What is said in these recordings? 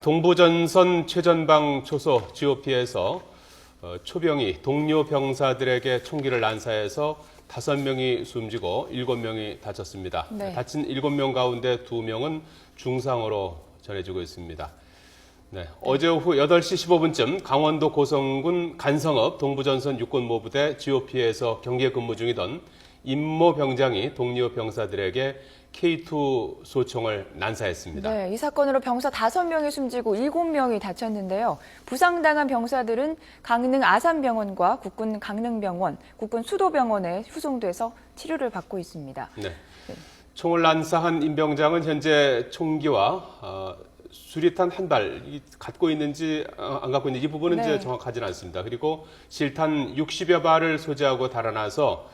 동부전선 최전방 초소 GOP에서 초병이 동료 병사들에게 총기를 난사해서 5명이 숨지고 7명이 다쳤습니다. 네. 다친 7명 가운데 2명은 중상으로 전해지고 있습니다. 네, 어제 오후 8시 15분쯤 강원도 고성군 간성읍 동부전선 육군모부대 GOP에서 경계 근무 중이던 임모 병장이 동료 병사들에게 K2 소총을 난사했습니다. 네, 이 사건으로 병사 5명이 숨지고 7명이 다쳤는데요. 부상당한 병사들은 강릉 아산병원과 국군 강릉병원, 국군 수도병원에 후송돼서 치료를 받고 있습니다. 네. 총을 난사한 임 병장은 현재 총기와 수리탄 한 발 갖고 있는지 안 갖고 있는지 이 부분은 네. 이제 정확하지는 않습니다. 그리고 실탄 60여 발을 소지하고 달아나서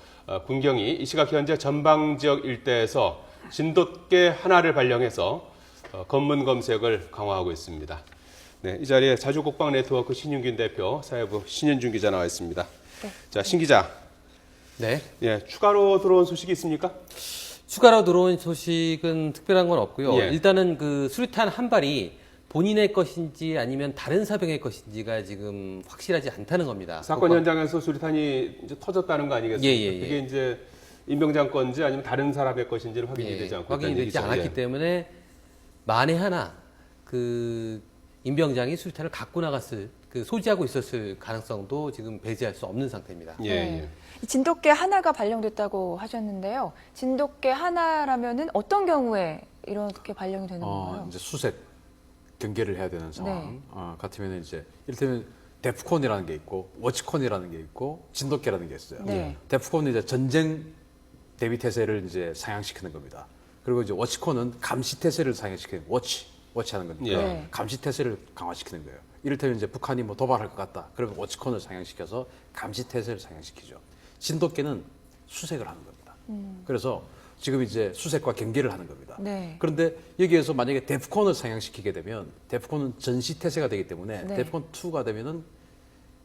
군경이 이 시각 현재 전방 지역 일대에서 진돗개 하나를 발령해서 검문 검색을 강화하고 있습니다. 네, 이 자리에 자주국방 네트워크 신윤균 대표, 사회부 신현준 기자 나와 있습니다. 네. 자, 신 기자. 네. 예, 추가로 들어온 소식이 있습니까? 추가로 들어온 소식은 특별한 건 없고요. 예. 일단은 그 수류탄 한 발이 본인의 것인지 아니면 다른 사병의 것인지가 지금 확실하지 않다는 겁니다. 사건 현장에서 수리탄이 이제 터졌다는 거 아니겠습니까? 예. 그게 이제 임 병장 건지 아니면 다른 사람의 것인지는 확인이 되지 않고 확인이 있다는 되지 얘기죠. 않았기 예. 때문에 만에 하나 그 임병장이 수류탄을 갖고 나갔을 그 소지하고 있었을 가능성도 지금 배제할 수 없는 상태입니다. 예, 네. 예. 이 진돗개 하나가 발령됐다고 하셨는데요. 진돗개 하나라면은 어떤 경우에 이렇게 발령이 되는 건가요? 이제 수색 경계를 해야 되는 상황 네. 같으면 이제 이를테면 데프콘이라는 게 있고 워치콘이라는 게 있고 진돗개라는 게 있어요. 네. 데프콘은 이제 전쟁 대비 태세를 이제 상향시키는 겁니다. 그리고 이제 워치콘은 감시 태세를 상향시키는 워치하는 거니까 네. 감시 태세를 강화시키는 거예요. 이를테면 이제 북한이 뭐 도발할 것 같다. 그러면 워치콘을 상향시켜서 감시 태세를 상향시키죠. 진돗개는 수색을 하는 겁니다. 그래서 지금 이제 수색과 경계를 하는 겁니다. 네. 그런데 여기에서 만약에 데프콘을 상향시키게 되면 데프콘은 전시 태세가 되기 때문에 네. 데프콘 2가 되면은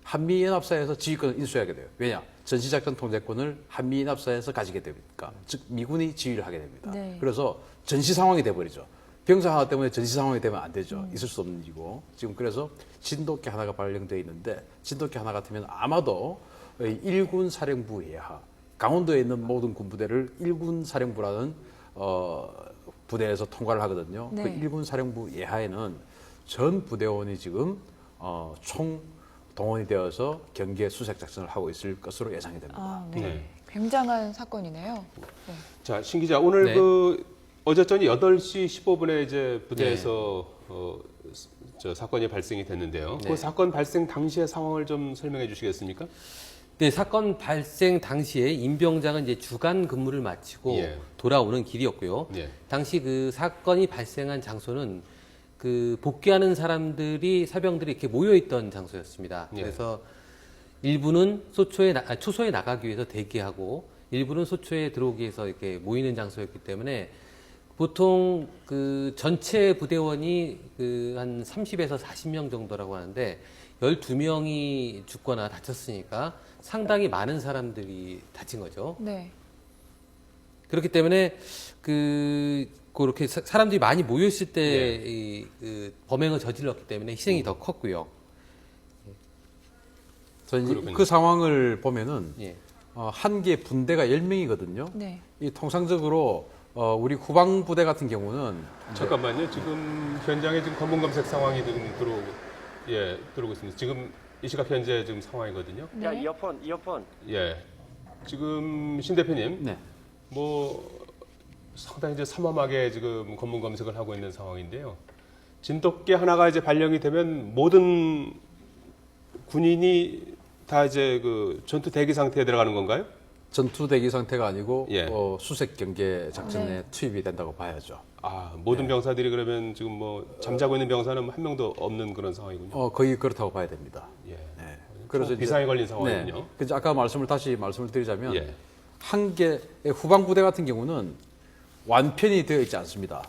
한미연합사에서 지휘권을 인수하게 돼요. 왜냐? 전시작전 통제권을 한미연합사에서 가지게 되니까, 즉 미군이 지휘를 하게 됩니다. 네. 그래서 전시 상황이 돼버리죠. 병사 하나 때문에 전시 상황이 되면 안 되죠. 있을 수 없는 일이고 지금 그래서 진돗개 하나가 발령돼 있는데 진돗개 하나 같으면 아마도 1군 사령부 예하, 강원도에 있는 모든 군부대를 1군 사령부라는 부대에서 통과를 하거든요. 네. 그 1군 사령부 예하에는 전 부대원이 지금 총 동원이 되어서 경계 수색 작전을 하고 있을 것으로 예상이 됩니다. 아, 네. 네. 굉장한 사건이네요. 네. 자, 신 기자, 오늘 네. 어제 저녁 8시 15분에 이제 부대에서 저 사건이 발생이 됐는데요. 네. 그 사건 발생 당시의 상황을 좀 설명해 주시겠습니까? 네, 사건 발생 당시에 임 병장은 이제 주간 근무를 마치고 예. 돌아오는 길이었고요. 예. 당시 그 사건이 발생한 장소는 그 복귀하는 사람들이 사병들이 이렇게 모여 있던 장소였습니다. 예. 그래서 일부는 초소에 나가기 위해서 대기하고 일부는 소초에 들어오기 위해서 이렇게 모이는 장소였기 때문에 보통 그 전체 부대원이 그 한 30에서 40명 정도라고 하는데 12명이 죽거나 다쳤으니까 상당히 많은 사람들이 다친 거죠. 네. 그렇기 때문에 그렇게 사람들이 많이 모였을 때 예. 그 범행을 저질렀기 때문에 희생이 더 컸고요. 그렇군요. 그 상황을 보면은 예. 한 개 분대가 10명이거든요. 네. 이 통상적으로 우리 후방 부대 같은 경우는 잠깐만요. 지금 현장에 지금 검문 검색 상황이 지금 들어오고 있습니다. 지금 이 시각 현재 지금 상황이거든요. 야, 네. 이어폰. 예. 지금 신 대표님, 네. 뭐 상당히 이제 삼엄하게 지금 검문 검색을 하고 있는 상황인데요. 진돗개 하나가 이제 발령이 되면 모든 군인이 다 이제 그 전투 대기 상태에 들어가는 건가요? 전투 대기 상태가 아니고 예. 수색 경계 작전에 네. 투입이 된다고 봐야죠. 아, 모든 병사들이 그러면 지금 뭐 잠자고 있는 병사는 한 명도 없는 그런 상황이군요. 거의 그렇다고 봐야 됩니다. 예. 네. 그래서 비상에 걸린 상황이군요. 네. 그래서 아까 다시 말씀을 드리자면 예. 한 개 후방 부대 같은 경우는 완편이 되어 있지 않습니다.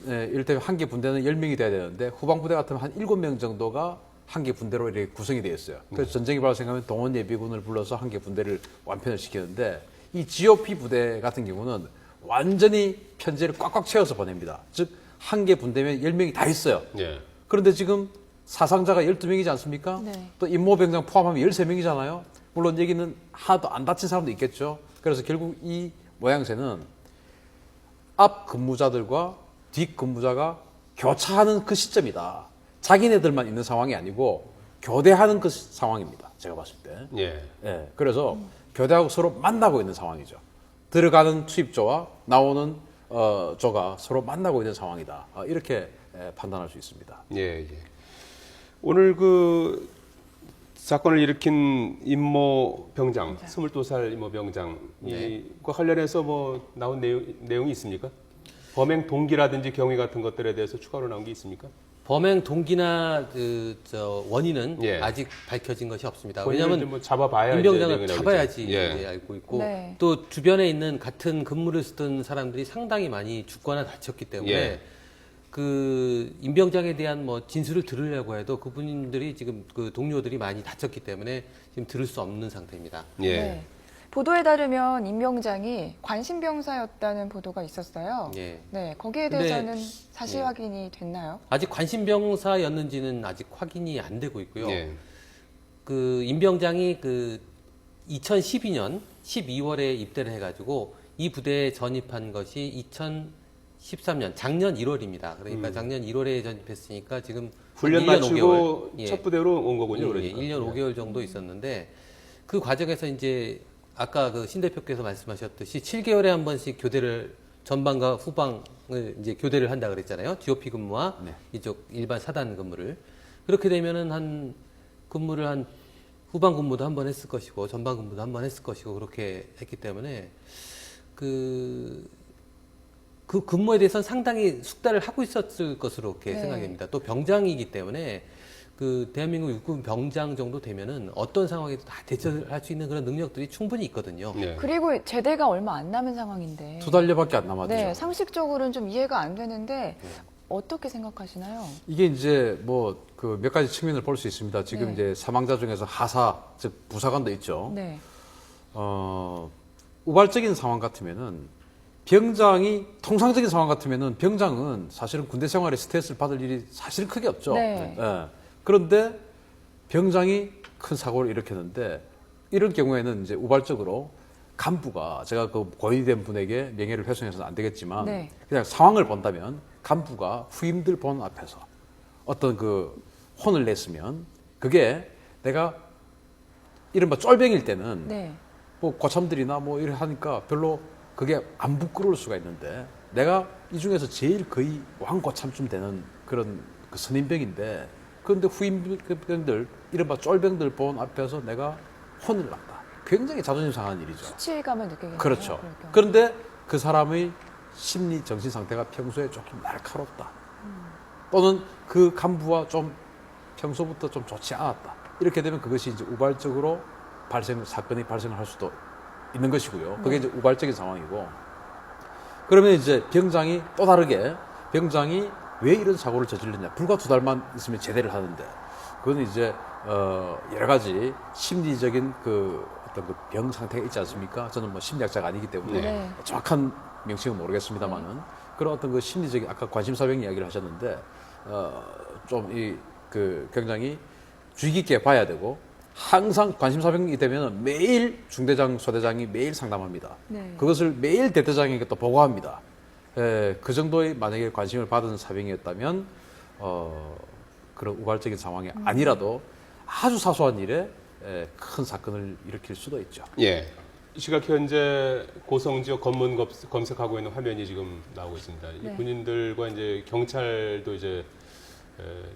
이를테면 한 개 분대는 10명이 돼야 되는데 후방 부대 같으면 한 7명 정도가 한 개 분대로 이렇게 구성이 되어 있어요. 그래서 전쟁이 발생하면 동원 예비군을 불러서 한 개 분대를 완편을 시키는데 이 GOP 부대 같은 경우는 완전히 편제를 꽉꽉 채워서 보냅니다. 즉 한 개 분대면 10명이 다 있어요. 예. 그런데 지금 사상자가 12명이지 않습니까? 네. 또 임모병장 포함하면 13명이잖아요. 물론 여기는 하나도 안 다친 사람도 있겠죠. 그래서 결국 이 모양새는 앞 근무자들과 뒷 근무자가 교차하는 그 시점이다. 자기네들만 있는 상황이 아니고 교대하는 그 상황입니다. 제가 봤을 때. 예. 예, 그래서 교대하고 서로 만나고 있는 상황이죠. 들어가는 투입조와 나오는 조가 서로 만나고 있는 상황이다. 이렇게 판단할 수 있습니다. 예, 예. 오늘 그 사건을 일으킨 임모 병장, 22살 임모 병장, 이과 관련해서 뭐 나온 내용이 있습니까? 범행 동기라든지 경위 같은 것들에 대해서 추가로 나온 게 있습니까? 범행 동기나 원인은 예. 아직 밝혀진 것이 없습니다. 왜냐하면 왜냐하면 뭐 잡아봐야 임병장을 이제 잡아야지 예. 이제 알고 있고 네. 또 주변에 있는 같은 근무를 쓰던 사람들이 상당히 많이 죽거나 다쳤기 때문에 예. 그 임병장에 대한 뭐 진술을 들으려고 해도 그분들이 지금 그 동료들이 많이 다쳤기 때문에 지금 들을 수 없는 상태입니다. 예. 네. 보도에 따르면 임병장이 관심병사였다는 보도가 있었어요. 예. 네, 거기에 근데- 대해서는 사실 예. 확인이 됐나요? 아직 관심병사였는지는 아직 확인이 안 되고 있고요. 예. 그 임병장이 그 2012년 12월에 입대를 해가지고 이 부대에 전입한 것이 2013년 작년 1월입니다. 그러니까 작년 1월에 전입했으니까 지금 훈련 1년 마치고 5개월, 예. 첫 부대로 온 거군요. 예, 그러니까. 1년 5개월 정도 있었는데 그 과정에서 이제 아까 그 신 대표께서 말씀하셨듯이 7개월에 한 번씩 교대를 전방과 후방을 이제 교대를 한다 그랬잖아요. GOP 근무와 네. 이쪽 일반 사단 근무를 그렇게 되면은 한 근무를 한 후방 근무도 한 번 했을 것이고 전방 근무도 한 번 했을 것이고 그렇게 했기 때문에 그 근무에 대해서는 상당히 숙달을 하고 있었을 것으로 이렇게 네. 생각이 됩니다. 또 병장이기 때문에 그 대한민국 육군 병장 정도 되면은 어떤 상황에도 다 대처할 수 있는 그런 능력들이 충분히 있거든요. 예. 그리고 제대가 얼마 안 남은 상황인데. 2달여밖에 안 남았죠. 네, 상식적으로는 좀 이해가 안 되는데 어떻게 생각하시나요? 이게 이제 뭐 그 몇 가지 측면을 볼 수 있습니다. 지금 네. 이제 사망자 중에서 하사, 즉 부사관도 있죠. 네. 우발적인 상황 같으면은 병장이 통상적인 상황 같으면은 병장은 사실은 군대 생활에 스트레스를 받을 일이 사실은 크게 없죠. 네. 예. 그런데 병장이 큰 사고를 일으켰는데 이런 경우에는 이제 우발적으로 간부가 제가 그 고위된 분에게 명예를 훼손해서는 안 되겠지만 네. 그냥 상황을 본다면 간부가 후임들 보는 앞에서 어떤 그 혼을 냈으면 그게 내가 이른바 쫄병일 때는 네. 뭐 고참들이나 뭐 이래 하니까 별로 그게 안 부끄러울 수가 있는데 내가 이 중에서 제일 거의 왕고참쯤 되는 그런 그 선임병인데 그런데 후임병들 이른바 쫄병들 본 앞에서 내가 혼을 났다. 굉장히 자존심 상한 일이죠. 수치감을 느끼겠네요. 그렇죠. 그럴 경우. 그런데 그 사람의 심리 정신 상태가 평소에 조금 날카롭다. 또는 그 간부와 좀 평소부터 좀 좋지 않았다. 이렇게 되면 그것이 이제 우발적으로 사건이 발생을 할 수도 있는 것이고요. 그게 이제 우발적인 상황이고. 그러면 이제 병장이 또 다르게 병장이 왜 이런 사고를 저질렀냐. 불과 2달만 있으면 제대를 하는데 그건 이제 여러 가지 심리적인 그 어떤 그 병 상태가 있지 않습니까? 저는 뭐 심리학자가 아니기 때문에 네. 정확한 명칭은 모르겠습니다만은 그런 어떤 그 심리적인 아까 관심사병 이야기를 하셨는데 좀 이 그 굉장히 주의 깊게 봐야 되고 항상 관심사병이 되면 매일 중대장, 소대장이 매일 상담합니다. 네. 그것을 매일 대대장에게 또 보고합니다. 그 정도의 만약에 관심을 받은 사병이었다면 그런 우발적인 상황이 아니라도 아주 사소한 일에 큰 사건을 일으킬 수도 있죠. 예. 이 시각 현재 고성 지역 검문 검색하고 있는 화면이 지금 나오고 있습니다. 네. 이 군인들과 이제 경찰도 이제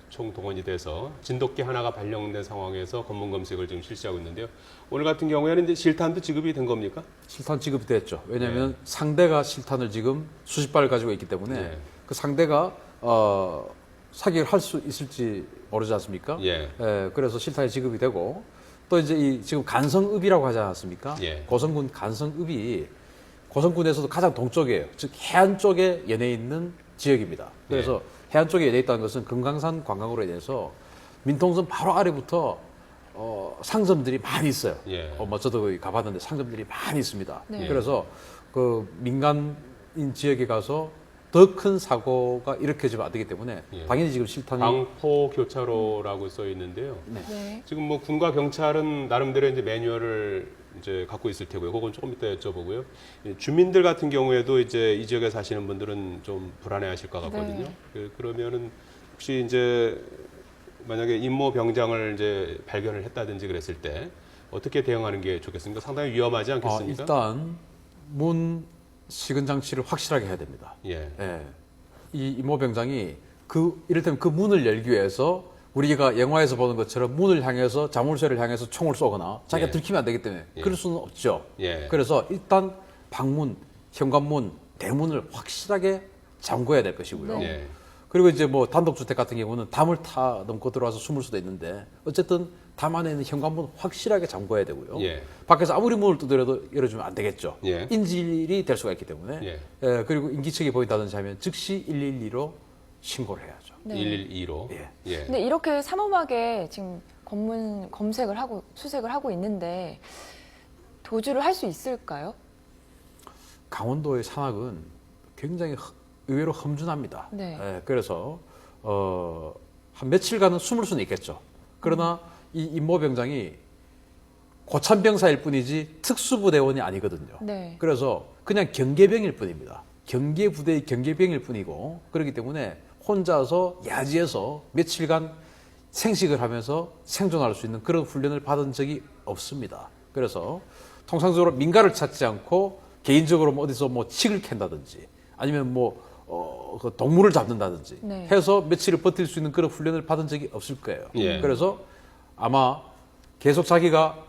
총동원이 돼서 진돗개 하나가 발령된 상황에서 검문 검색을 지금 실시하고 있는데요. 오늘 같은 경우에는 이제 실탄도 지급이 된 겁니까? 실탄 지급이 됐죠. 왜냐하면 상대가 실탄을 지금 수십 발을 가지고 있기 때문에 네. 그 상대가 사격을 할 수 있을지 모르지 않습니까? 예. 그래서 실탄이 지급이 되고 또 이제 이 지금 간성읍이라고 하지 않았습니까? 예. 고성군 간성읍이 고성군에서도 가장 동쪽이에요. 즉 해안 쪽에 연해 있는 지역입니다. 그래서 해안 쪽에 연해 있다는 것은 금강산 관광으로 인해서 민통선 바로 아래부터 상점들이 많이 있어요. 예. 뭐 저도 거기 가봤는데 상점들이 많이 있습니다. 네. 그래서 그 민간인 지역에 가서 더 큰 사고가 일으켜지면 안 되기 때문에 예. 당연히 지금 실탄이 광포 교차로라고 써 있는데요. 네. 지금 뭐 군과 경찰은 나름대로 이제 매뉴얼을 이제 갖고 있을 테고요. 그건 조금 이따 여쭤보고요. 주민들 같은 경우에도 이제 이 지역에 사시는 분들은 좀 불안해하실 것 같거든요. 그러면은 혹시 이제 만약에 임모 병장을 이제 발견을 했다든지 그랬을 때 어떻게 대응하는 게 좋겠습니까? 상당히 위험하지 않겠습니까? 일단 문 시근 장치를 확실하게 해야 됩니다. 예. 예. 이 임모병장이 이를테면 그 문을 열기 위해서 우리가 영화에서 보는 것처럼 문을 향해서 자물쇠를 향해서 총을 쏘거나 자기가 예. 들키면 안 되기 때문에 예. 그럴 수는 없죠. 예. 그래서 일단 방문, 현관문, 대문을 확실하게 잠궈야 될 것이고요. 예. 그리고 이제 뭐 단독주택 같은 경우는 담을 타 넘고 들어와서 숨을 수도 있는데 어쨌든 담 안에 있는 현관문 확실하게 잠궈야 되고요. 예. 밖에서 아무리 문을 두드려도 열어주면 안 되겠죠. 예. 인질이 될 수가 있기 때문에. 예. 그리고 인기척이 보인다든지 하면 즉시 112로 신고를 해야죠. 네. 112로. 예. 예. 근데 이렇게 삼엄하게 지금 검문 검색을 하고 수색을 하고 있는데 도주를 할 수 있을까요? 강원도의 산악은 굉장히 의외로 험준합니다. 네. 그래서 한 며칠간은 숨을 수는 있겠죠. 그러나 이 임모병장이 고참병사일 뿐이지 특수부대원이 아니거든요. 네. 그래서 그냥 경계병일 뿐입니다. 경계부대의 경계병일 뿐이고 그렇기 때문에 혼자서 야지에서 며칠간 생식을 하면서 생존할 수 있는 그런 훈련을 받은 적이 없습니다. 그래서 통상적으로 민가를 찾지 않고 개인적으로 뭐 어디서 뭐 칡을 캔다든지 아니면 그 동물을 잡는다든지 네. 해서 며칠을 버틸 수 있는 그런 훈련을 받은 적이 없을 거예요. 예. 그래서 아마 계속 자기가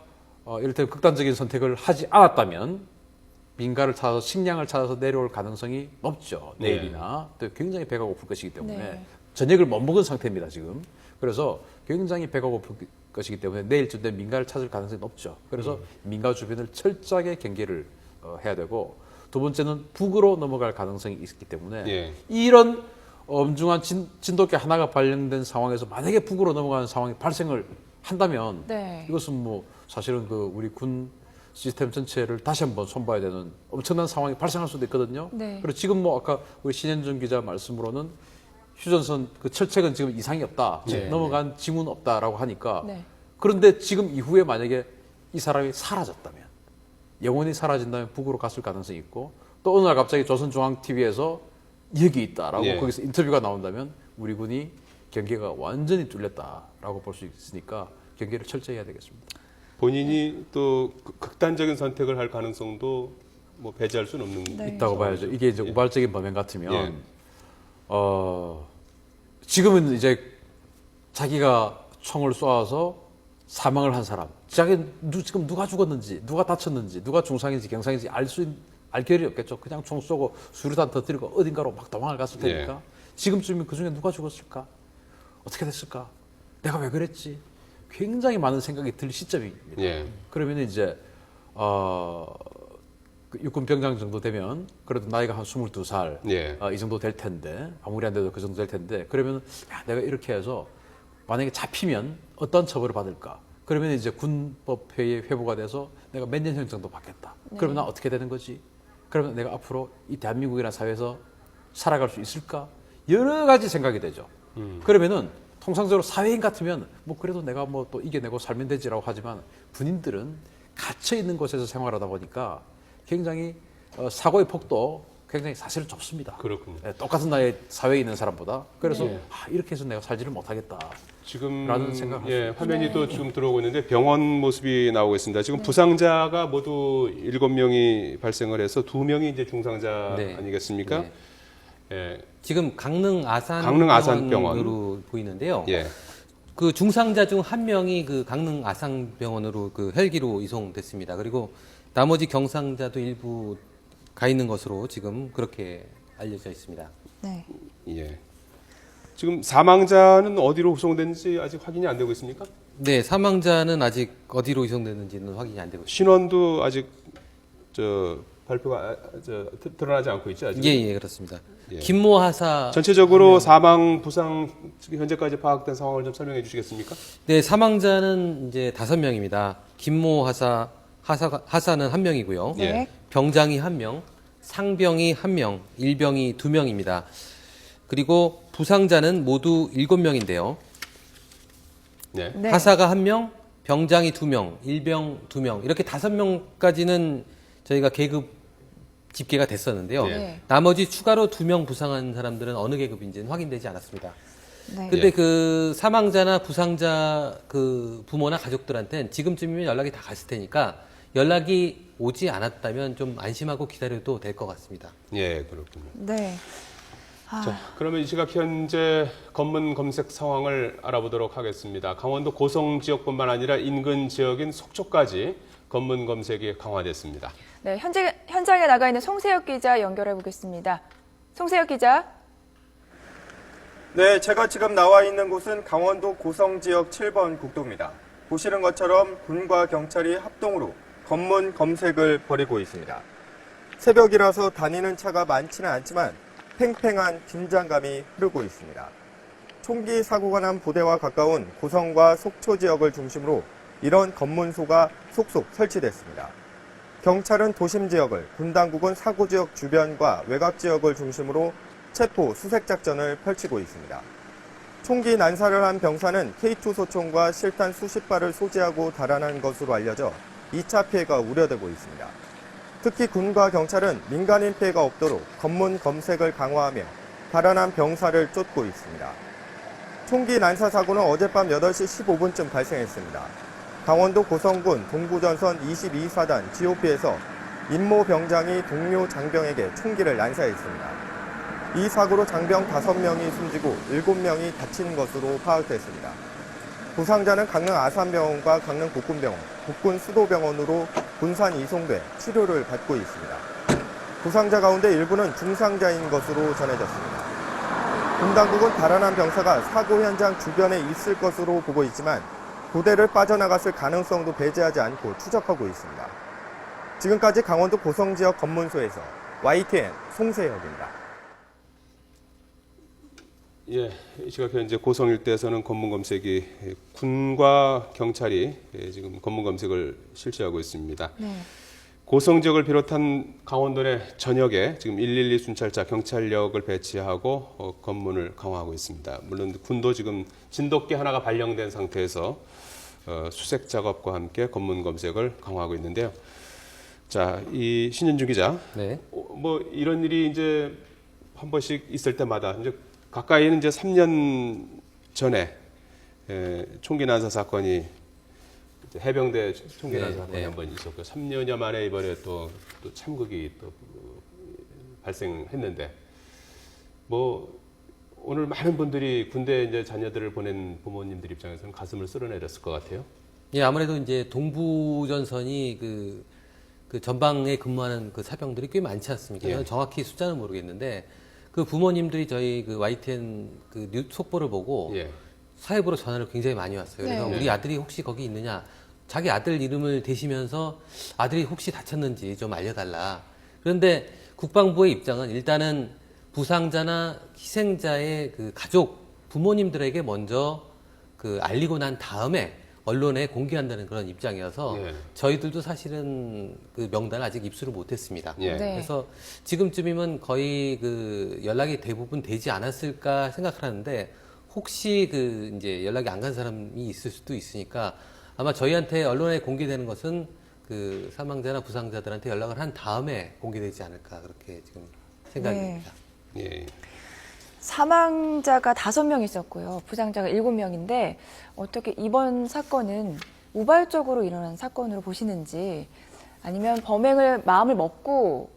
이를테면 극단적인 선택을 하지 않았다면 민가를 찾아서 식량을 찾아서 내려올 가능성이 높죠. 내일이나 또 굉장히 배가 고플 것이기 때문에 네. 저녁을 못 먹은 상태입니다 지금. 그래서 굉장히 배가 고플 것이기 때문에 내일쯤 되면 민가를 찾을 가능성이 높죠. 그래서 민가 주변을 철저하게 경계를 해야 되고 두 번째는 북으로 넘어갈 가능성이 있기 때문에 예. 이런 엄중한 진돗개 하나가 발령된 상황에서 만약에 북으로 넘어가는 상황이 발생을 한다면 네. 이것은 뭐 사실은 그 우리 군 시스템 전체를 다시 한번 손봐야 되는 엄청난 상황이 발생할 수도 있거든요. 네. 그리고 지금 뭐 아까 우리 신현준 기자 말씀으로는 휴전선 그 철책은 지금 이상이 없다. 네. 넘어간 징후는 없다라고 하니까 네. 그런데 지금 이후에 만약에 이 사람이 사라졌다면 영원히 사라진다면 북으로 갔을 가능성이 있고 또 어느 날 갑자기 조선중앙TV에서 여기 있다라고 예. 거기서 인터뷰가 나온다면 우리 군이 경계가 완전히 뚫렸다라고 볼 수 있으니까 경계를 철저히 해야 되겠습니다. 본인이 또 극단적인 선택을 할 가능성도 뭐 배제할 수는 없는 네. 있다고 봐야죠. 이게 이제 우발적인 범행 같으면 예. 지금은 이제 자기가 총을 쏘아서 사망을 한 사람, 지금 누가 죽었는지, 누가 다쳤는지, 누가 중상인지 경상인지 알 결이 없겠죠. 그냥 총 쏘고 수류탄 터뜨리고 어딘가로 막 도망을 갔을 테니까 예. 지금쯤이면 그 중에 누가 죽었을까? 어떻게 됐을까? 내가 왜 그랬지? 굉장히 많은 생각이 들 시점입니다. 예. 그러면 이제 그 육군 병장 정도 되면 그래도 나이가 한 22살 예. 이 정도 될 텐데 아무리 안 돼도 그 정도 될 텐데 그러면 야, 내가 이렇게 해서 만약에 잡히면 어떤 처벌을 받을까? 그러면 이제 군법회의에 회부가 돼서 내가 몇 년형 정도 받겠다. 그러면 나 어떻게 되는 거지? 그러면 내가 앞으로 이 대한민국이라는 사회에서 살아갈 수 있을까? 여러 가지 생각이 되죠. 그러면은 통상적으로 사회인 같으면 뭐 그래도 내가 뭐 또 이겨내고 살면 되지라고 하지만 군인들은 갇혀 있는 곳에서 생활하다 보니까 굉장히 사고의 폭도 굉장히 사실은 좁습니다. 그렇군요. 똑같은 나이에 사회에 있는 사람보다. 그래서 네. 이렇게 해서 내가 살지를 못하겠다. 지금 라는 생각을 예, 하시죠. 화면이 또 지금 들어오고 있는데 병원 모습이 나오고 있습니다. 지금 부상자가 모두 7명이 발생을 해서 2명이 이제 중상자 네. 아니겠습니까? 네. 예. 지금 강릉 강릉 아산병원. 아산병원으로 보이는데요. 예. 그 중상자 중 한 명이 그 강릉 아산병원으로 그 헬기로 이송됐습니다. 그리고 나머지 경상자도 일부 가 있는 것으로 지금 그렇게 알려져 있습니다. 네. 예. 지금 사망자는 어디로 후송됐는지 아직 확인이 안 되고 있습니까? 네, 사망자는 아직 어디로 이송됐는지는 확인이 안 되고 있습니다. 신원도 아직 발표가 드러나지 않고 있죠, 아직. 예, 예, 그렇습니다. 예. 김모 하사 전체적으로 사망, 부상 현재까지 파악된 상황을 좀 설명해 주시겠습니까? 네, 사망자는 이제 5명입니다. 김모 하사는 1명이고요. 예. 네. 병장이 1명, 상병이 1명, 일병이 2명입니다. 그리고 부상자는 모두 7명인데요. 네. 네. 하사가 1명, 병장이 2명, 일병 2명 이렇게 5명까지는 저희가 계급 집계가 됐었는데요. 네. 나머지 추가로 2명 부상한 사람들은 어느 계급인지는 확인되지 않았습니다. 네. 근데 예. 그 사망자나 부상자 그 부모나 가족들한테는 지금쯤이면 연락이 다 갔을 테니까 연락이 오지 않았다면 좀 안심하고 기다려도 될 것 같습니다. 예, 그렇군요. 네. 아, 자, 그러면 이 시각 현재 검문 검색 상황을 알아보도록 하겠습니다. 강원도 고성 지역뿐만 아니라 인근 지역인 속초까지 검문 검색이 강화됐습니다. 네, 현장에 나가 있는 송세혁 기자 연결해 보겠습니다. 송세혁 기자. 네, 제가 지금 나와 있는 곳은 강원도 고성 지역 7번 국도입니다. 보시는 것처럼 군과 경찰이 합동으로 검문 검색을 벌이고 있습니다. 새벽이라서 다니는 차가 많지는 않지만 팽팽한 긴장감이 흐르고 있습니다. 총기 사고가 난 부대와 가까운 고성과 속초 지역을 중심으로 이런 검문소가 속속 설치됐습니다. 경찰은 도심 지역을, 군 당국은 사고 지역 주변과 외곽 지역을 중심으로 체포, 수색 작전을 펼치고 있습니다. 총기 난사를 한 병사는 K2 소총과 실탄 수십 발을 소지하고 달아난 것으로 알려져 2차 피해가 우려되고 있습니다. 특히 군과 경찰은 민간인 피해가 없도록 검문 검색을 강화하며 달아난 병사를 쫓고 있습니다. 총기 난사 사고는 어젯밤 8시 15분쯤 발생했습니다. 강원도 고성군 동부전선 22사단 GOP에서 임모 병장이 동료 장병에게 총기를 난사했습니다. 이 사고로 장병 5명이 숨지고 7명이 다친 것으로 파악됐습니다. 부상자는 강릉 아산병원과 강릉 국군병원, 국군 수도병원으로 군산 이송돼 치료를 받고 있습니다. 부상자 가운데 일부는 중상자인 것으로 전해졌습니다. 군 당국은 달아난 병사가 사고 현장 주변에 있을 것으로 보고 있지만 부대를 빠져나갔을 가능성도 배제하지 않고 추적하고 있습니다. 지금까지 강원도 고성 지역 검문소에서 YTN 송세혁입니다. 예, 이 시각 현재 고성 일대에서는 검문 검색이 군과 경찰이 지금 검문 검색을 실시하고 있습니다. 네. 고성 지역을 비롯한 강원도 내 전역에 지금 112 순찰차 경찰력을 배치하고 검문을 강화하고 있습니다. 물론 군도 지금 진돗개 하나가 발령된 상태에서 수색 작업과 함께 검문 검색을 강화하고 있는데요. 자, 이 신현주 기자, 네. 뭐 이런 일이 이제 한 번씩 있을 때마다 이제 가까이는 이제 3년 전에 총기 난사 사건이 해병대 총기 난사 사건이 한 번 있었고 3년여 만에 이번에 또 참극이 또 발생했는데 뭐 오늘 많은 분들이 군대 이제 자녀들을 보낸 부모님들 입장에서는 가슴을 쓸어내렸을 것 같아요. 예, 아무래도 이제 동부전선이 그 전방에 근무하는 그 사병들이 꽤 많지 않습니까? 예. 정확히 숫자는 모르겠는데 그 부모님들이 저희 그 YTN 그 속보를 보고 예. 사회부로 전화를 굉장히 많이 왔어요. 그래서 네. 우리 아들이 혹시 거기 있느냐? 자기 아들 이름을 대시면서 아들이 혹시 다쳤는지 좀 알려달라. 그런데 국방부의 입장은 일단은 부상자나 희생자의 그 가족, 부모님들에게 먼저 그 알리고 난 다음에 언론에 공개한다는 그런 입장이어서 예. 저희들도 사실은 그 명단을 아직 입수를 못했습니다. 예. 네. 그래서 지금쯤이면 거의 그 연락이 대부분 되지 않았을까 생각하는데 혹시 그 이제 연락이 안 간 사람이 있을 수도 있으니까 아마 저희한테 언론에 공개되는 것은 그 사망자나 부상자들한테 연락을 한 다음에 공개되지 않을까 그렇게 지금 생각이 네. 듭니다. 예. 사망자가 5명 있었고요. 부상자가 7명인데 어떻게 이번 사건은 우발적으로 일어난 사건으로 보시는지 아니면 범행을 마음을 먹고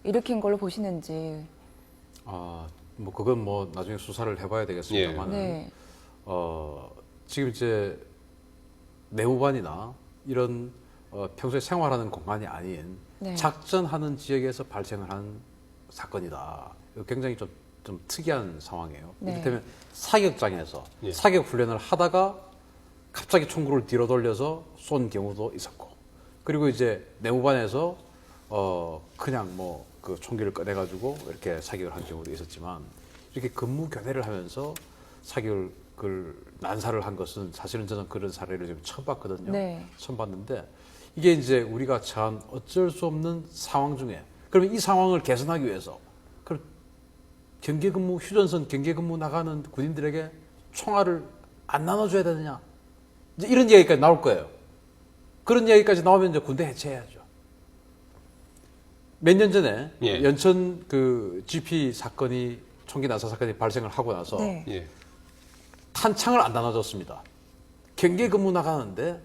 일으킨 걸로 보시는지. 뭐 그건 뭐 나중에 수사를 해봐야 되겠습니다만, 네. 지금 이제 내무반이나 이런 평소에 생활하는 공간이 아닌 네. 작전하는 지역에서 발생을 한 사건이다. 이거 굉장히 좀 특이한 상황이에요. 네. 이를테면 사격장에서 예. 사격 훈련을 하다가 갑자기 총구를 뒤로 돌려서 쏜 경우도 있었고, 그리고 이제 내무반에서 그냥 뭐 그 총기를 꺼내가지고 이렇게 사격을 한 경우도 있었지만, 이렇게 근무 교대를 하면서 사격을 난사를 한 것은 사실은 저는 그런 사례를 지금 처음 봤거든요. 네. 처음 봤는데 이게 이제 우리가 처한 어쩔 수 없는 상황 중에 그러면 이 상황을 개선하기 위해서 경계근무 휴전선 경계근무 나가는 군인들에게 총알을 안 나눠줘야 되느냐? 이제 이런 이야기까지 나올 거예요. 그런 이야기까지 나오면 이제 군대 해체해야죠. 몇 년 전에 예. 연천 그 GP 사건이 총기 난사 사건이 발생을 하고 나서 네. 예. 탄창을 안 나눠줬습니다. 경계 근무 나가는데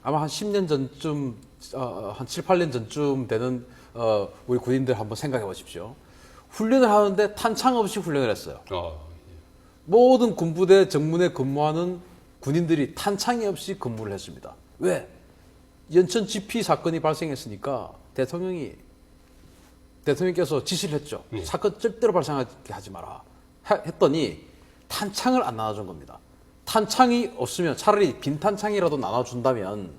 아마 한 10년 전쯤, 한 7, 8년 전쯤 되는 우리 군인들 한번 생각해 보십시오. 훈련을 하는데 탄창 없이 훈련을 했어요. 모든 군부대 정문에 근무하는 군인들이 탄창이 없이 근무를 했습니다. 왜? 연천 GP 사건이 발생했으니까 대통령께서 지시를 했죠. 사건 절대로 발생하게 하지 마라. 했더니 탄창을 안 나눠준 겁니다. 탄창이 없으면 차라리 빈 탄창이라도 나눠준다면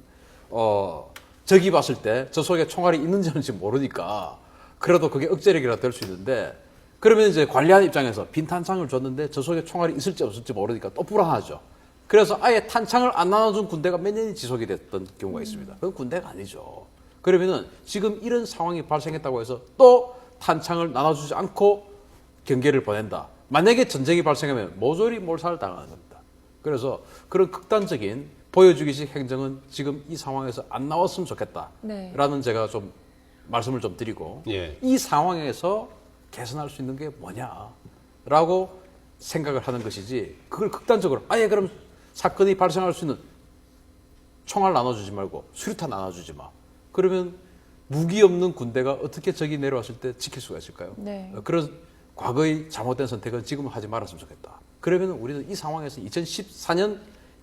적이 봤을 때 저 속에 총알이 있는지 없는지 모르니까 그래도 그게 억제력이라도 될 수 있는데 그러면 이제 관리하는 입장에서 빈 탄창을 줬는데 저 속에 총알이 있을지 없을지 모르니까 또 불안하죠. 그래서 아예 탄창을 안 나눠준 군대가 몇 년이 지속이 됐던 경우가 있습니다. 그건 군대가 아니죠. 그러면은 지금 이런 상황이 발생했다고 해서 또 탄창을 나눠주지 않고 경계를 보낸다. 만약에 전쟁이 발생하면 모조리 몰살을 당하는 겁니다. 그래서 그런 극단적인 보여주기식 행정은 지금 이 상황에서 안 나왔으면 좋겠다라는 네. 제가 좀 말씀을 좀 드리고 예. 이 상황에서 개선할 수 있는 게 뭐냐라고 생각을 하는 것이지 그걸 극단적으로 아예 그럼 사건이 발생할 수 있는 총알 나눠주지 말고 수류탄 나눠주지 마. 그러면 무기 없는 군대가 어떻게 적이 내려왔을 때 지킬 수가 있을까요? 네. 그런 과거의 잘못된 선택은 지금은 하지 말았으면 좋겠다. 그러면 우리는 이 상황에서 2014년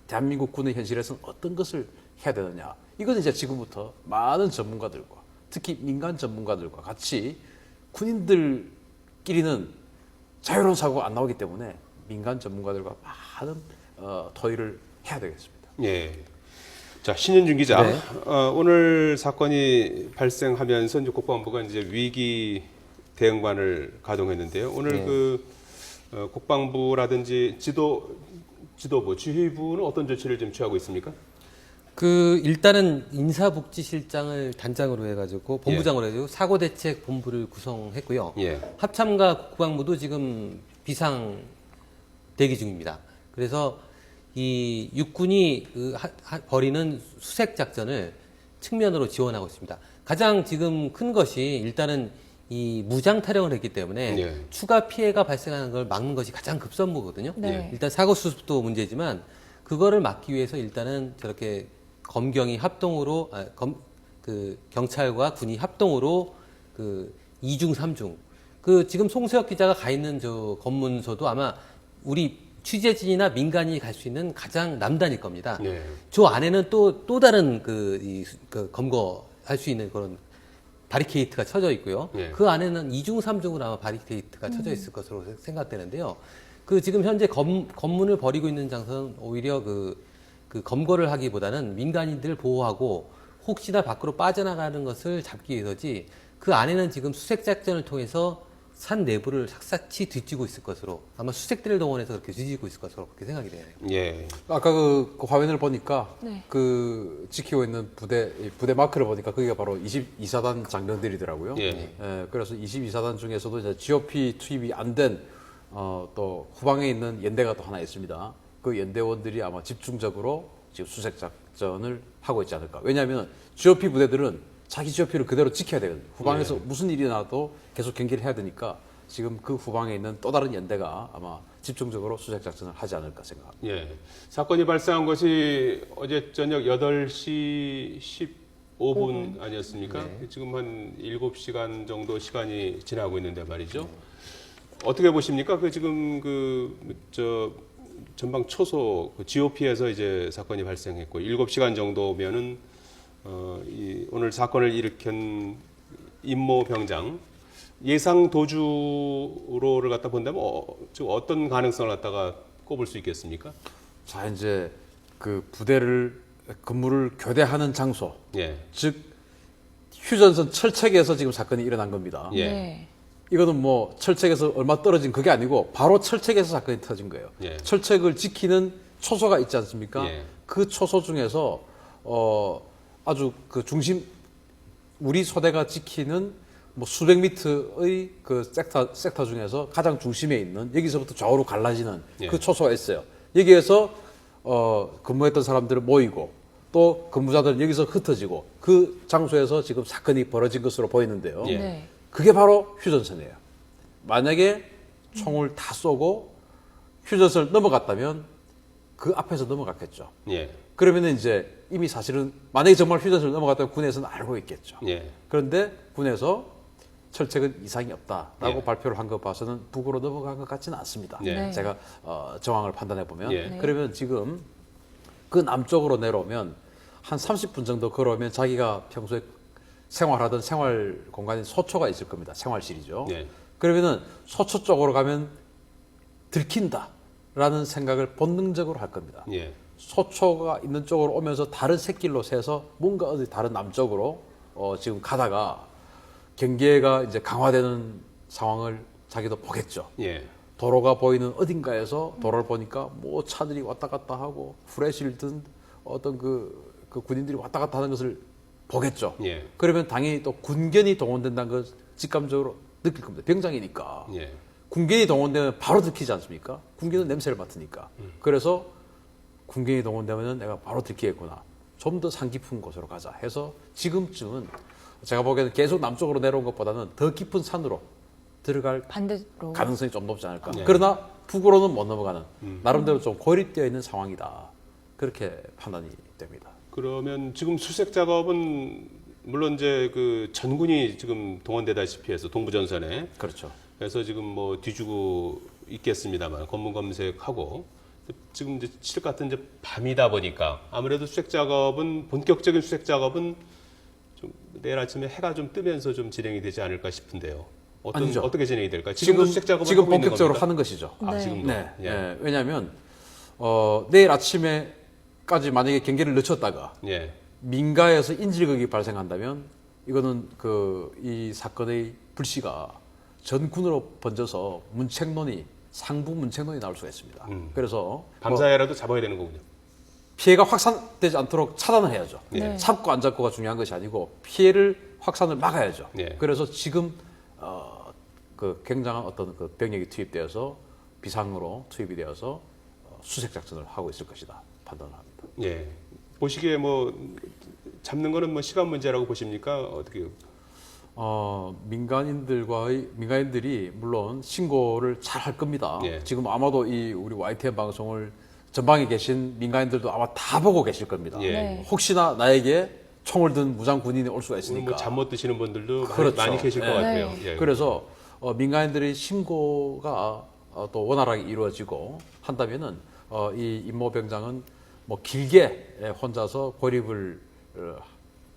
대한민국 군의 현실에서는 어떤 것을 해야 되느냐. 이건 이제 지금부터 많은 전문가들과 특히 민간 전문가들과 같이 군인들끼리는 자유로운 사고가 안 나오기 때문에 민간 전문가들과 많은 토의를 해야 되겠습니다. 예. 자, 신현준 기자. 네. 오늘 사건이 발생하면서 이제 국방부가 이제 위기 대응반을 가동했는데요. 오늘 네. 국방부라든지 지도부, 지휘부는 어떤 조치를 지금 취하고 있습니까? 일단은 인사복지실장을 단장으로 해가지고 본부장으로 해가지고 사고대책 본부를 구성했고요. 예. 합참과 국방부도 지금 비상 대기 중입니다. 그래서 이 육군이 벌이는 수색 작전을 측면으로 지원하고 있습니다. 가장 지금 큰 것이 일단은 이 무장 타령을 했기 때문에 예. 추가 피해가 발생하는 걸 막는 것이 가장 급선무거든요. 네. 일단 사고 수습도 문제지만 그거를 막기 위해서 일단은 저렇게 검경이 합동으로 경찰과 군이 합동으로 이중 삼중 지금 송수혁 기자가 가 있는 저 검문소도 아마 우리 취재진이나 민간인이 갈 수 있는 가장 남단일 겁니다. 네. 저 안에는 또 다른 검거할 수 있는 그런 바리케이트가 쳐져 있고요. 네. 그 안에는 이중 삼중으로 아마 바리케이트가 쳐져 있을 것으로 생각되는데요. 지금 현재 검문을 벌이고 있는 장소는 오히려 그 검거를 하기보다는 민간인들을 보호하고 혹시나 밖으로 빠져나가는 것을 잡기 위해서지 그 안에는 지금 수색 작전을 통해서 산 내부를 샅샅이 뒤지고 있을 것으로 아마 수색대를 동원해서 그렇게 뒤지고 있을 것으로 그렇게 생각이 돼요. 예. 아까 그 화면을 보니까 네. 지키고 있는 부대 마크를 보니까 그게 바로 22사단 장병들이더라고요. 예. 그래서 22사단 중에서도 이제 GOP 투입이 안 된 또 후방에 있는 연대가 또 하나 있습니다. 그 연대원들이 아마 집중적으로 지금 수색 작전을 하고 있지 않을까. 왜냐하면 GOP 부대들은 자기 GOP를 그대로 지켜야 되거든요. 후방에서 예. 무슨 일이 나도 계속 경기를 해야 되니까 지금 그 후방에 있는 또 다른 연대가 아마 집중적으로 수색 작전을 하지 않을까 생각합니다. 예. 사건이 발생한 것이 어제 저녁 8시 15분 아니었습니까? 네. 지금 한 7시간 정도 시간이 지나고 있는데 말이죠. 어떻게 보십니까? 지금 전방 초소 GOP에서 이제 사건이 발생했고 7시간 정도면은 오늘 사건을 일으킨 임모 병장 예상 도주로를 갖다 본다면 지금 어떤 가능성을 갖다가 꼽을 수 있겠습니까? 자, 이제 그 부대를 근무를 교대하는 장소, 예. 즉 휴전선 철책에서 지금 사건이 일어난 겁니다. 예. 네. 이거는 뭐 철책에서 얼마 떨어진 그게 아니고 바로 철책에서 사건이 터진 거예요. 예. 철책을 지키는 초소가 있지 않습니까? 예. 그 초소 중에서 아주 그 중심 우리 소대가 지키는 뭐 수백 미터의 그 섹터 중에서 가장 중심에 있는 여기서부터 좌우로 갈라지는 예. 그 초소가 있어요. 여기에서 근무했던 사람들은 모이고 또 근무자들은 여기서 흩어지고 그 장소에서 지금 사건이 벌어진 것으로 보이는데요. 예. 네. 그게 바로 휴전선이에요. 만약에 총을 다 쏘고 휴전선을 넘어갔다면 그 앞에서 넘어갔겠죠. 예. 그러면은 이제 이미 사실은 만약에 정말 휴전선을 넘어갔다면 군에서는 알고 있겠죠. 예. 그런데 군에서 철책은 이상이 없다라고 예. 발표를 한 것 봐서는 북으로 넘어간 것 같지는 않습니다. 예. 네. 제가 정황을 판단해 보면 예. 네. 그러면 지금 그 남쪽으로 내려오면 한 30분 정도 걸어오면 자기가 평소에 생활하던 생활 공간인 소초가 있을 겁니다. 생활실이죠. 예. 그러면은 소초 쪽으로 가면 들킨다라는 생각을 본능적으로 할 겁니다. 예. 소초가 있는 쪽으로 오면서 다른 샛길로 새서 뭔가 어디 다른 남쪽으로 지금 가다가 경계가 이제 강화되는 상황을 자기도 보겠죠. 예. 도로가 보이는 어딘가에서 도로를 보니까 뭐 차들이 왔다 갔다 하고 후레쉬를 든 어떤 그 군인들이 왔다 갔다 하는 것을 보겠죠. 예. 그러면 당연히 또 군견이 동원된다는 걸 직감적으로 느낄 겁니다. 병장이니까. 예. 군견이 동원되면 바로 들키지 않습니까? 군견은 냄새를 맡으니까. 그래서 군견이 동원되면 내가 바로 들키겠구나. 좀 더 산 깊은 곳으로 가자 해서 지금쯤은 제가 보기에는 계속 남쪽으로 내려온 것보다는 더 깊은 산으로 들어갈 반대로. 가능성이 좀 높지 않을까. 네. 그러나 북으로는 못 넘어가는 나름대로 좀 고립되어 있는 상황이다. 그렇게 판단이 됩니다. 그러면 지금 수색 작업은 물론 이제 그 전군이 지금 동원되다시피 해서 동부전선에 그렇죠. 그래서 지금 뭐 뒤주고 있겠습니다만 검문 검색하고 지금 이제 칠 같은 이제 밤이다 보니까 아무래도 수색 작업은 본격적인 수색 작업은 좀 내일 아침에 해가 좀 뜨면서 좀 진행이 되지 않을까 싶은데요. 아니죠. 어떻게 진행이 될까요? 지금도 수색 작업을 지금 하고 있는 본격적으로 겁니까? 하는 것이죠. 아, 네. 지금도. 네. 예. 예, 왜냐하면 내일 아침에까지 만약에 경계를 늦췄다가 예. 민가에서 인질극이 발생한다면 이거는 이 사건의 불씨가 전군으로 번져서 상부 문책론이 나올 수가 있습니다. 그래서 뭐 밤사이라도 잡아야 되는 거군요. 피해가 확산되지 않도록 차단을 해야죠. 네. 잡고 안 잡고가 중요한 것이 아니고 피해를 확산을 막아야죠. 네. 그래서 지금 그 굉장한 어떤 그 병력이 투입되어서 비상으로 투입이 되어서 수색 작전을 하고 있을 것이다 판단을 합니다. 예. 보시기에 뭐 잡는 거는 뭐 시간 문제라고 보십니까? 어떻게? 민간인들이 물론 신고를 잘 할 겁니다. 예. 지금 아마도 우리 YTN 방송을 전방에 계신 민간인들도 아마 다 보고 계실 겁니다. 예. 네. 혹시나 나에게 총을 든 무장 군인이 올 수가 오늘 있으니까. 뭐 잠 못 드시는 분들도 그렇죠. 많이 계실 것 예. 같아요. 네. 예. 그래서 민간인들의 신고가 또 원활하게 이루어지고 한다면은 이 임모병장은 뭐 길게 혼자서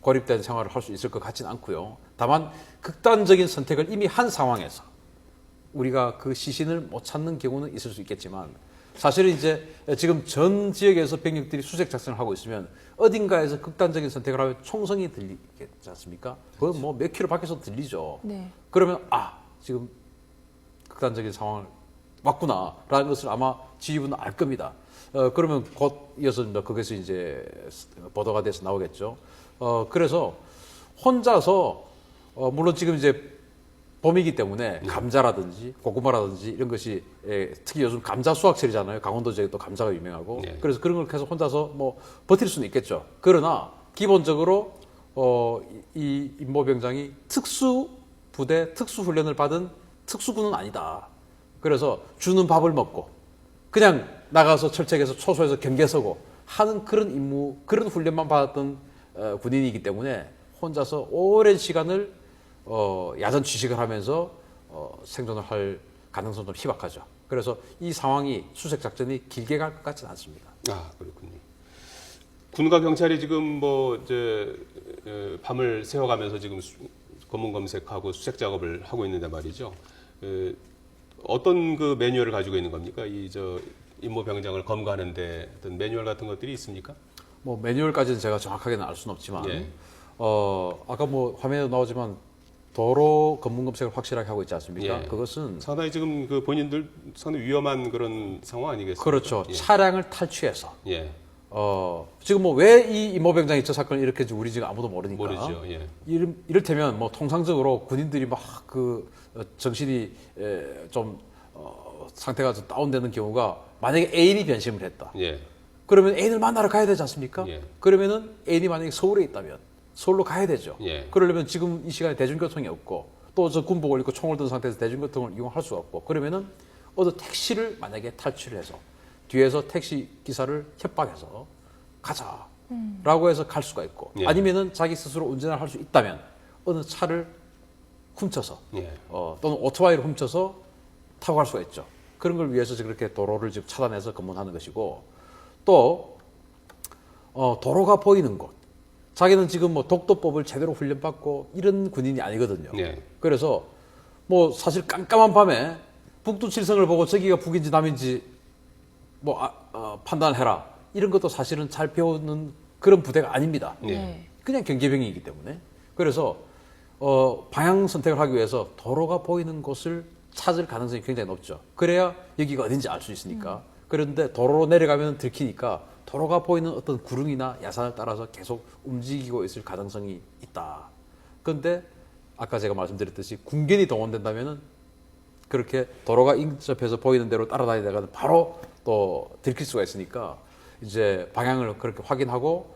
고립된 생활을 할 수 있을 것 같지는 않고요. 다만 극단적인 선택을 이미 한 상황에서 우리가 그 시신을 못 찾는 경우는 있을 수 있겠지만 사실은 이제 지금 전 지역에서 병력들이 수색 작전을 하고 있으면 어딘가에서 극단적인 선택을 하면 총성이 들리겠지 않습니까? 그건 뭐 몇 킬로 밖에서 들리죠. 네. 그러면 지금 극단적인 상황을 왔구나라는 것을 아마 지휘부는 알 겁니다. 그러면 곧 이어서 거기서 이제 보도가 돼서 나오겠죠. 그래서 혼자서 물론 지금 이제 봄이기 때문에 감자라든지 고구마라든지 이런 것이 특히 요즘 감자 수확철이잖아요. 강원도 지역에 또 감자가 유명하고 네. 그래서 그런 걸 계속 혼자서 뭐 버틸 수는 있겠죠. 그러나 기본적으로 이 임모병장이 특수부대 특수훈련을 받은 특수군은 아니다. 그래서 주는 밥을 먹고 그냥 나가서 철책에서 초소에서 경계 서고 하는 그런 임무, 그런 훈련만 받았던 군인이기 때문에 혼자서 오랜 시간을 야전 취식을 하면서 생존을 할 가능성은 좀 희박하죠. 그래서 이 상황이 수색 작전이 길게 갈 것 같지는 않습니다. 아, 그렇군요. 군과 경찰이 지금 뭐 이제 밤을 새워가면서 지금 검문 검색하고 수색 작업을 하고 있는데 말이죠. 어떤 그 매뉴얼을 가지고 있는 겁니까? 임모 병장을 검거하는데 어떤 매뉴얼 같은 것들이 있습니까? 뭐 매뉴얼까지는 제가 정확하게는 알 수는 없지만 예. 아까 뭐 화면에도 나오지만 도로 검문 검색을 확실하게 하고 있지 않습니까? 예. 그것은 상당히 지금 그 본인들 상당히 위험한 그런 상황 아니겠습니까? 그렇죠. 예. 차량을 탈취해서 예. 지금 뭐 왜 이 이모병장이 저 사건을 일으켰는지 우리 지금 아무도 모르니까. 모르죠. 예. 이를테면 뭐 통상적으로 군인들이 막 그 정신이 좀 상태가 좀 다운되는 경우가 만약에 애인이 변심을 했다. 예. 그러면 애인을 만나러 가야 되지 않습니까? 예. 그러면은 애인이 만약에 서울에 있다면 서울로 가야 되죠. 예. 그러려면 지금 이 시간에 대중교통이 없고 또 저 군복을 입고 총을 든 상태에서 대중교통을 이용할 수가 없고 그러면은 어느 택시를 만약에 탈취를 해서 뒤에서 택시 기사를 협박해서 가자라고 해서 갈 수가 있고 예. 아니면은 자기 스스로 운전을 할 수 있다면 어느 차를 훔쳐서 예. 또는 오토바이를 훔쳐서 타고 갈 수가 있죠. 그런 걸 위해서 그렇게 도로를 지금 차단해서 검문하는 것이고 또 도로가 보이는 곳. 자기는 지금 뭐 독도법을 제대로 훈련받고 이런 군인이 아니거든요. 네. 그래서 뭐 사실 깜깜한 밤에 북두 칠성을 보고 저기가 북인지 남인지 뭐 판단해라. 이런 것도 사실은 잘 배우는 그런 부대가 아닙니다. 네. 그냥 경계병이기 때문에. 그래서 방향 선택을 하기 위해서 도로가 보이는 곳을 찾을 가능성이 굉장히 높죠. 그래야 여기가 어딘지 알 수 있으니까. 그런데 도로로 내려가면 들키니까 도로가 보이는 어떤 구릉이나 야산을 따라서 계속 움직이고 있을 가능성이 있다. 그런데 아까 제가 말씀드렸듯이 군견이 동원된다면은 그렇게 도로가 인접해서 보이는 대로 따라다니다가 바로 또 들킬 수가 있으니까 이제 방향을 그렇게 확인하고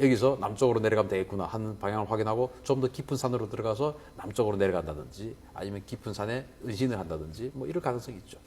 여기서 남쪽으로 내려가면 되겠구나 하는 방향을 확인하고 좀 더 깊은 산으로 들어가서 남쪽으로 내려간다든지 아니면 깊은 산에 은신을 한다든지 뭐 이럴 가능성이 있죠.